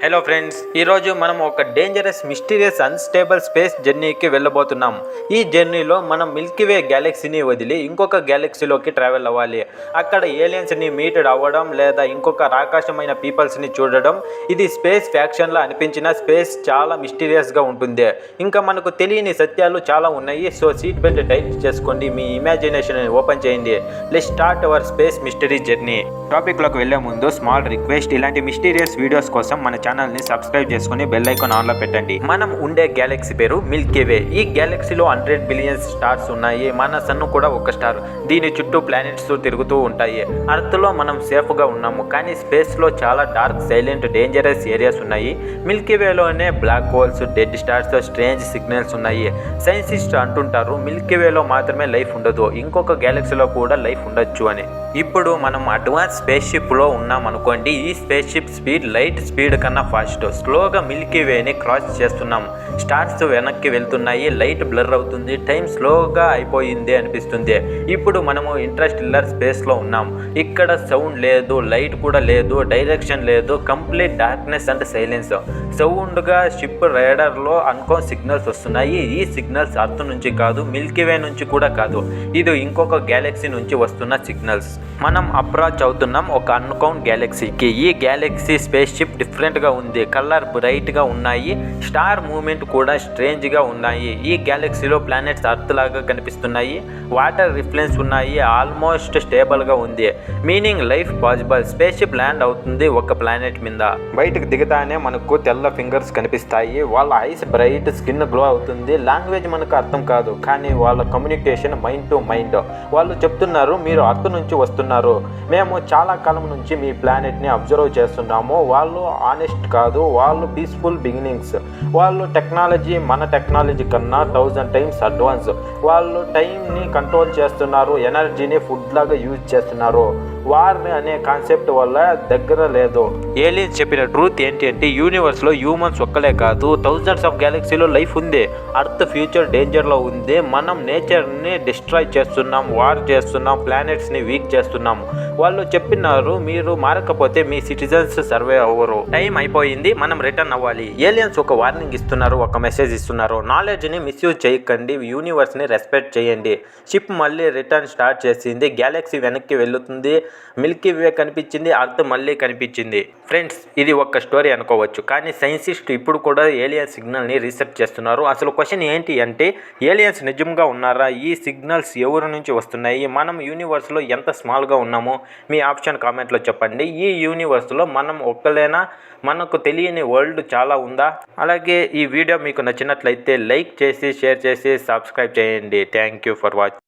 Hello friends, ఈరోజు మనం ఒక డేంజరస్ మిస్టీరియస్ అన్స్టేబుల్ స్పేస్ జర్నీకి వెళ్ళబోతున్నాం. ఈ జర్నీలో మనం మిల్కీవే గ్యాలక్సీని వదిలి ఇంకొక గ్యాలక్సీలోకి ట్రావెల్ అవ్వాలి. అక్కడ ఏలియన్స్ని మీటెడ్ అవ్వడం లేదా ఇంకొక ఆకాశమైన పీపుల్స్ని చూడడం. ఇది స్పేస్ ఫ్యాక్షన్లా అనిపించిన స్పేస్ చాలా మిస్టీరియస్గా ఉంటుంది. ఇంకా మనకు తెలియని సత్యాలు చాలా ఉన్నాయి. సో సీట్ బెల్ట్ టైట్ చేసుకోండి, మీ ఇమాజినేషన్ ఓపెన్ చేయండి. Let's start our space mystery journey. టాపిక్లోకి వెళ్లే ముందు స్మాల్ రిక్వెస్ట్, ఇలాంటి మిస్టీరియస్ వీడియోస్ కోసం మన ఛానల్ని సబ్స్క్రైబ్ చేసుకుని బెల్ ఐకాన్ ఆన్లో పెట్టండి. మనం ఉండే గ్యాలక్సీ పేరు మిల్కీవే. ఈ గ్యాలక్సీలో 100 బిలియన్స్ స్టార్స్ ఉన్నాయి. మన సన్ కూడా ఒక స్టార్. దీని చుట్టూ ప్లానెట్స్ తిరుగుతూ ఉంటాయి. అర్త్లో మనం సేఫ్గా ఉన్నాము, కానీ స్పేస్లో చాలా డార్క్, సైలెంట్, డేంజరస్ ఏరియాస్ ఉన్నాయి. మిల్కీవేలోనే black holes, dead stars, strange signals ఉన్నాయి. సైంటిస్టులు అంటుంటారు మిల్కీవేలో మాత్రమే లైఫ్ ఉండదు, ఇంకొక గ్యాలక్సీలో కూడా లైఫ్ ఉండొచ్చు అని. ఇప్పుడు మనం అడ్వాన్స్ స్పేస్ షిప్లో ఉన్నాం అనుకోండి. ఈ space ship speed light speed కన్నా ఫాస్ట్. స్లోగా మిల్కీవేని క్రాస్ చేస్తున్నాం. స్టార్స్ వెనక్కి వెళ్తున్నాయి, లైట్ బ్లర్ అవుతుంది, టైం స్లోగా అయిపోయింది అనిపిస్తుంది. ఇప్పుడు మనము ఇంటర్స్టెల్లార్ స్పేస్లో ఉన్నాం. ఇక్కడ సౌండ్ లేదు, లైట్ కూడా లేదు, డైరెక్షన్ లేదు, కంప్లీట్ డార్క్నెస్ అండ్ సైలెన్స్. సౌండ్గా షిప్ రైడర్లో అన్కోన్ సిగ్నల్స్ వస్తున్నాయి. ఈ సిగ్నల్స్ అర్త్ నుంచి కాదు, మిల్కీవే నుంచి కూడా కాదు, ఇది ఇంకొక గ్యాలక్సీ నుంచి వస్తున్న సిగ్నల్స్. మనం అప్రోచ్ అవుతున్నాం ఒక అన్కౌన్ గ్యాలక్సీకి. ఈ గ్యాలక్సీ స్పేస్ షిప్ డిఫరెంట్గా ఉంది. కలర్ బ్రైట్గా ఉన్నాయి, స్టార్ మూవ్మెంట్ కూడా స్ట్రేంజ్గా ఉన్నాయి. ఈ గ్యాలక్సీలో ప్లానెట్స్ అర్త్ లాగా కనిపిస్తున్నాయి, వాటర్ రిఫ్లెన్స్ ఉన్నాయి, ఆల్మోస్ట్ స్టేబుల్గా ఉంది. Meaning life possible. Space ship land అవుతుంది ఒక ప్లానెట్ మీద. బయటకు దిగతానే మనకు తెల్ల ఫింగర్స్ కనిపిస్తాయి. వాళ్ళ ఐస్ బ్రైట్, స్కిన్ గ్లో అవుతుంది. లాంగ్వేజ్ మనకు అర్థం కాదు, కానీ వాళ్ళ కమ్యూనికేషన్ మైండ్ టు మైండ్. వాళ్ళు చెప్తున్నారు, మీరు అర్త్ నుంచి వస్తున్నారు, మేము చాలా కాలం నుంచి మీ ప్లానెట్ని అబ్జర్వ్ చేస్తున్నాము. వాళ్ళు ఆనెస్ట్ కాదు, వాళ్ళు పీస్ఫుల్ బిగినింగ్స్. వాళ్ళు టెక్నాలజీ మన టెక్నాలజీ కన్నా 1000 టైమ్స్ అడ్వాన్స్. వాళ్ళు టైంని కంట్రోల్ చేస్తున్నారు, ఎనర్జీని ఫుడ్ లాగా యూజ్ చేస్తున్నారు. వార్ అనే కాన్సెప్ట్ వల్ల దగ్గర లేదు. ఏలియన్స్ చెప్పిన ట్రూత్ ఏంటి అంటే, యూనివర్స్లో హ్యూమన్స్ ఒక్కలే కాదు, థౌజండ్స్ ఆఫ్ గ్యాలక్సీలో లైఫ్ ఉంది. అర్త్ ఫ్యూచర్ డేంజర్లో ఉంది. మనం నేచర్ని డిస్ట్రాయ్ చేస్తున్నాం, వార్ చేస్తున్నాం, ప్లానెట్స్ని వీక్ చేస్తున్నాము. వాళ్ళు చెప్పినారు, మీరు మారకపోతే మీ సిటిజన్స్ సర్వే అవ్వరు, టైం అయిపోయింది, మనం రిటర్న్ అవ్వాలి. ఏలియన్స్ ఒక వార్నింగ్ ఇస్తున్నారు, ఒక మెసేజ్ ఇస్తున్నారు. నాలెడ్జ్ని మిస్యూజ్ చేయకండి, యూనివర్స్ని రెస్పెక్ట్ చేయండి. షిప్ మళ్ళీ రిటర్న్ స్టార్ట్ చేసింది. గ్యాలక్సీ వెనక్కి వెళ్తుంది. మిల్కీవే కనిపించింది, అర్త్ మళ్ళీ కనిపించింది. ఫ్రెండ్స్, ఇది ఒక స్టోరీ అనుకోవచ్చు, కానీ సైంటిస్ట్ ఇప్పుడు కూడా ఏలియన్ సిగ్నల్ని రీసెర్చ్ చేస్తున్నారు. అసలు క్వశ్చన్ ఏంటి అంటే, ఏలియన్స్ నిజంగా ఉన్నారా? ఈ సిగ్నల్స్ ఎవరి నుంచి వస్తున్నాయి? మనం యూనివర్స్లో ఎంత స్మాల్గా ఉన్నామో మీ ఆప్షన్ కామెంట్లో చెప్పండి. ఈ యూనివర్స్లో మనం ఒక్కలేనా? మనకు తెలియని వరల్డ్ చాలా ఉందా? అలాగే ఈ వీడియో మీకు నచ్చినట్లయితే లైక్ చేసి, షేర్ చేసి, సబ్స్క్రైబ్ చేయండి. Thank you for watching.